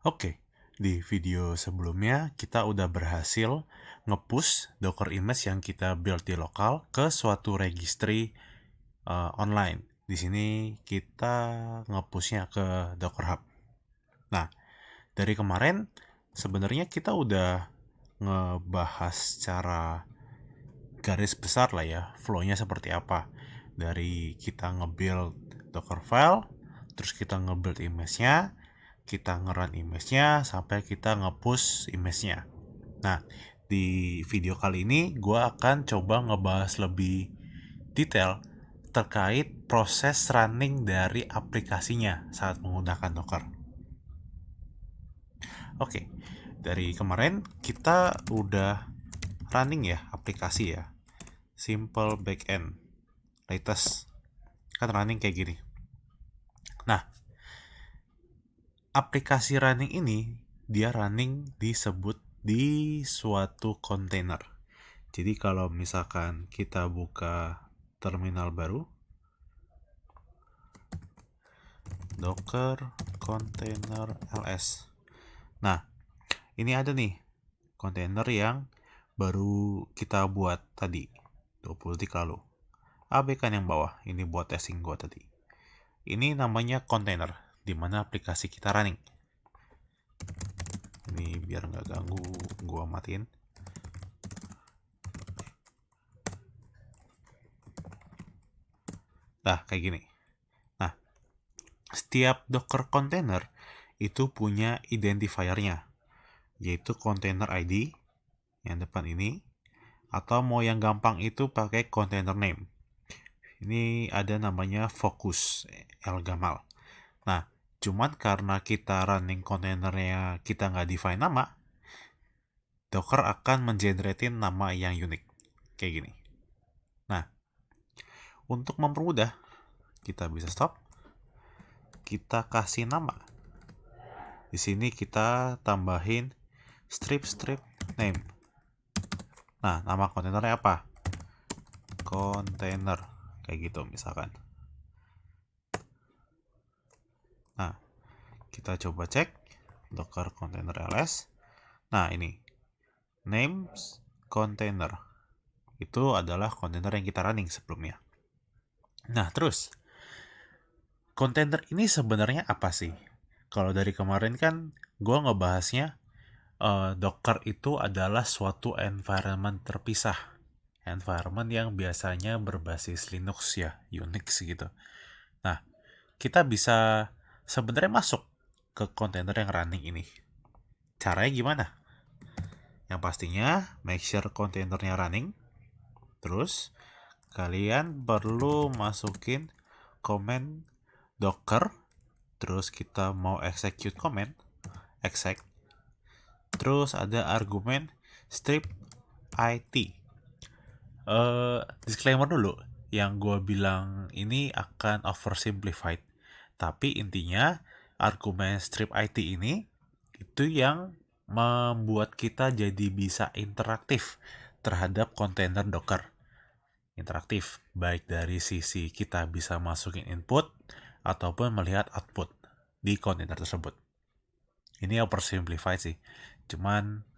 Oke, di video sebelumnya kita udah berhasil nge-push Docker image yang kita build di lokal ke suatu registry online. Di sini kita nge-pushnya ke Docker Hub. Nah, dari kemarin sebenarnya kita udah ngebahas secara garis besar lah ya, flow-nya seperti apa. Dari kita nge-build Docker file, terus kita nge-build image-nya, kita nge-run image-nya, sampai kita nge-push image-nya. Nah, di video kali ini gue akan coba ngebahas lebih detail terkait proses running dari aplikasinya saat menggunakan Docker. Oke, dari kemarin kita udah running ya aplikasi ya. Simple backend, latest, kan running kayak gini. Nah, aplikasi running ini dia running disebut di suatu kontainer. Jadi kalau misalkan kita buka terminal baru, Docker Container LS. Nah, ini ada nih kontainer yang baru kita buat tadi 20 detik lalu. Abaikan yang bawah, ini buat testing gua tadi. Ini namanya kontainer, di mana aplikasi kita running. Ini biar nggak ganggu, gua matiin. Nah, kayak gini. Nah, setiap Docker container itu punya identifiernya, yaitu container ID yang depan ini, atau mau yang gampang itu pakai container name. Ini ada namanya Focus El Gamal. Nah, cuman karena kita running kontainernya kita nggak define nama, Docker akan mengeneratein nama yang unik. Kayak gini. Nah, untuk mempermudah, kita bisa stop. Kita kasih nama. Di sini kita tambahin strip name. Nah, nama kontainernya apa? Container. Kayak gitu misalkan. Nah, kita coba cek Docker Container LS. Nah, ini names container. Itu adalah kontainer yang kita running sebelumnya. Nah, terus kontainer ini sebenarnya apa sih? Kalau dari kemarin kan gue ngebahasnya Docker itu adalah suatu environment terpisah. Environment yang biasanya berbasis Linux ya, Unix gitu. Nah, kita bisa sebenarnya masuk ke kontainer yang running ini. Caranya gimana? Yang pastinya make sure kontainernya running. Terus kalian perlu masukin command docker. Terus kita mau execute command, exec. Terus ada argumen strip it. Disclaimer dulu, yang gue bilang ini akan oversimplified. Tapi intinya argumen strip it ini itu yang membuat kita jadi bisa interaktif terhadap kontainer Docker. Interaktif, baik dari sisi kita bisa masukin input ataupun melihat output di kontainer tersebut. Ini oversimplified sih. Cuman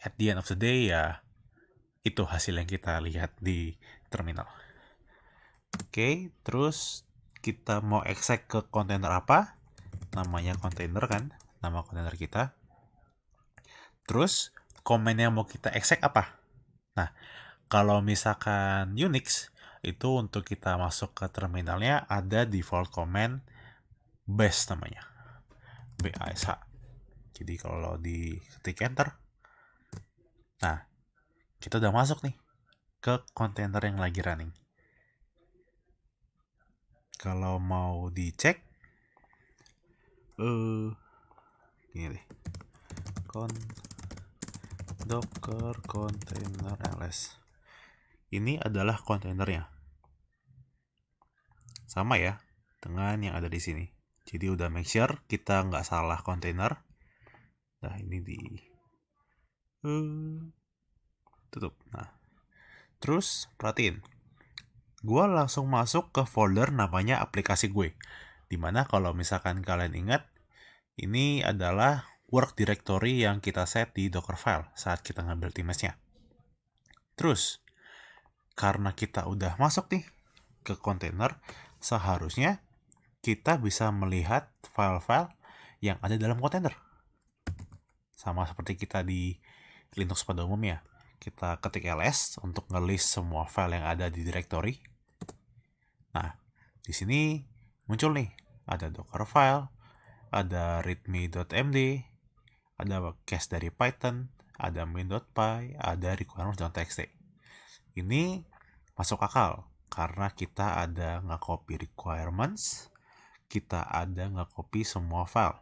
at the end of the day ya itu hasil yang kita lihat di terminal. Oke, terus kita mau exec ke kontainer apa? Namanya kontainer kan, nama kontainer kita. Terus command yang mau kita exec apa? Nah, kalau misalkan Unix, itu untuk kita masuk ke terminalnya ada default command bash namanya. BASH. Jadi kalau diketik enter, nah kita udah masuk nih ke kontainer yang lagi running. Kalau mau dicek, ini deh, Docker Container LS. Ini adalah kontainernya. Sama ya dengan yang ada di sini. Jadi udah make sure kita nggak salah kontainer. Nah ini di tutup. Nah, terus perhatiin, gue langsung masuk ke folder namanya aplikasi gue. Dimana kalau misalkan kalian ingat, ini adalah work directory yang kita set di Dockerfile saat kita ngambil image-nya. Terus, karena kita udah masuk nih ke kontainer, seharusnya kita bisa melihat file-file yang ada dalam kontainer. Sama seperti kita di Linux pada umumnya. Kita ketik ls untuk nge-list semua file yang ada di directory. Nah, di sini muncul nih, ada Dockerfile, ada readme.md, ada cache dari Python, ada main.py, ada requirements.txt. Ini masuk akal karena kita ada nge-copy requirements, kita ada nge-copy semua file.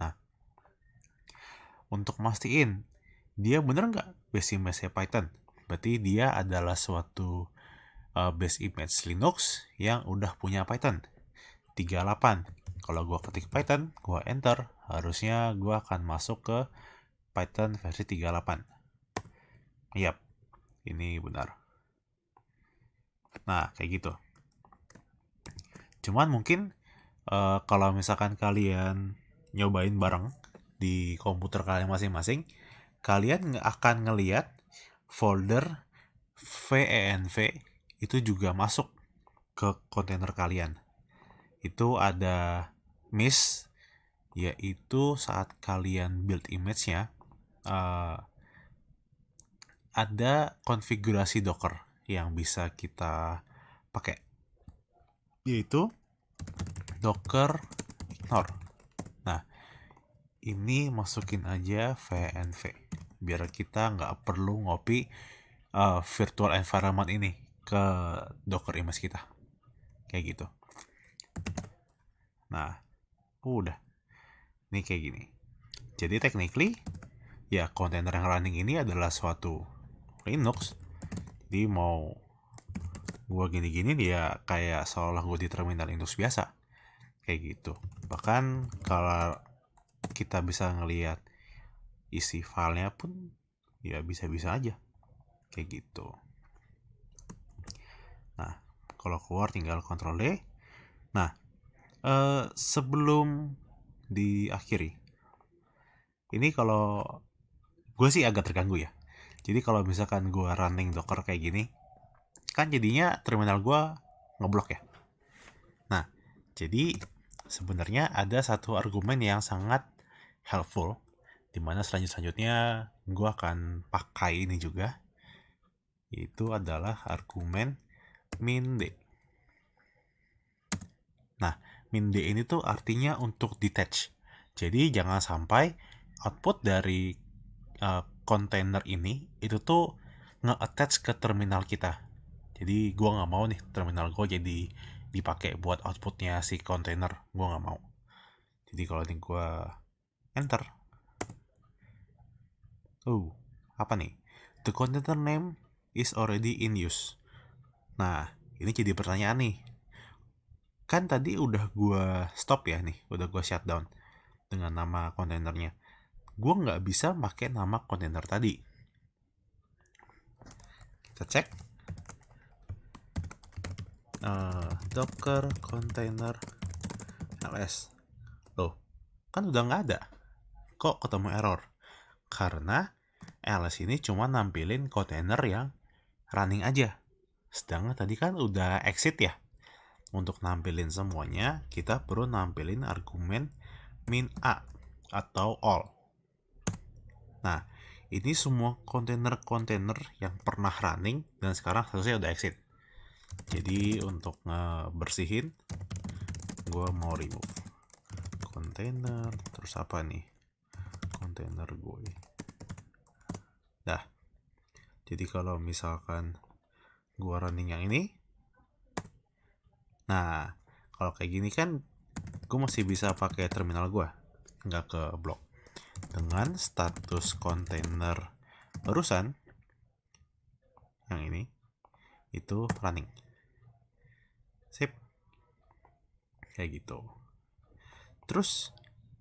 Nah, untuk mastiin dia bener nggak base image Python, berarti dia adalah suatu base image Linux yang udah punya Python 38. Kalau gua ketik Python, gua enter, harusnya gua akan masuk ke Python versi 38. Yap, ini benar. Nah, kayak gitu. Cuman mungkin kalau misalkan kalian nyobain bareng di komputer kalian masing-masing, kalian akan ngeliat folder venv itu juga masuk ke kontainer kalian. Itu ada miss, yaitu saat kalian build image-nya ada konfigurasi Docker yang bisa kita pakai, yaitu Docker ignore. Nah, ini masukin aja venv biar kita nggak perlu ngopi virtual environment ini ke Docker image kita, kayak gitu. Nah, udah, ini kayak gini. Jadi technically ya kontainer yang running ini adalah suatu Linux. Jadi mau gua gini-gini dia kayak seolah gua di terminal Linux biasa, kayak gitu. Bahkan kalau kita bisa ngelihat isi filenya pun ya bisa-bisa aja, kayak gitu. Nah, kalau keluar tinggal Ctrl D. Nah, sebelum diakhiri, ini kalau gue sih agak terganggu ya. Jadi kalau misalkan gue running Docker kayak gini, kan jadinya terminal gue ngeblok ya. Nah, jadi sebenarnya ada satu argumen yang sangat helpful, dimana selanjutnya gue akan pakai ini juga, yaitu adalah argumen min-d. Nah, min-d ini tuh artinya untuk detach. Jadi jangan sampai output dari kontainer ini itu tuh nge-attach ke terminal kita. Jadi gue nggak mau nih terminal gue jadi dipakai buat outputnya si kontainer, gue nggak mau. Jadi kalau ini gue enter, apa nih? The container name is already in use. Nah, ini jadi pertanyaan nih. Kan tadi udah gue stop ya nih, udah gue shutdown dengan nama kontainernya. Gue nggak bisa pakai nama kontainer tadi. Kita cek. Docker container ls. Loh, kan udah nggak ada. Kok ketemu error? Karena ls ini cuma nampilin kontainer yang running aja. Sedangkan tadi kan udah exit ya. Untuk nampilin semuanya, kita perlu nampilin argumen min a atau all. Nah, ini semua kontainer-kontainer yang pernah running dan sekarang selesai udah exit. Jadi untuk ngebersihin, gue mau remove kontainer, terus apa nih? Kontainer gue. Dah. Jadi kalau misalkan gue running yang ini, nah kalau kayak gini kan gue masih bisa pakai terminal gue, nggak ke blok. Dengan status kontainer barusan yang ini itu running. Sip. Kayak gitu. Terus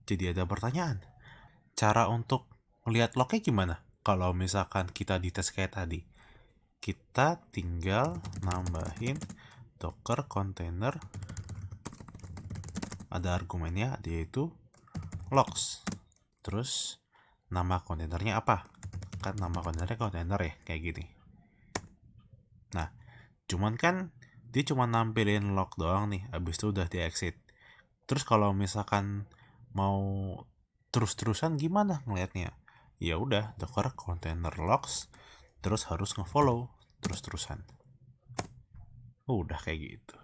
jadi ada pertanyaan, cara untuk melihat lognya gimana? Kalau misalkan kita dites kayak tadi, kita tinggal nambahin docker container, ada argumennya yaitu logs. terus nama kontainernya apa, kan nama kontainernya kontainer ya kayak gini. Nah cuman kan dia cuma nampilin log doang nih, abis itu udah di exit. Terus kalau misalkan mau terus-terusan gimana ngelihatnya? Ya udah docker container logs, terus harus ngefollow terus-terusan. Udah kayak gitu.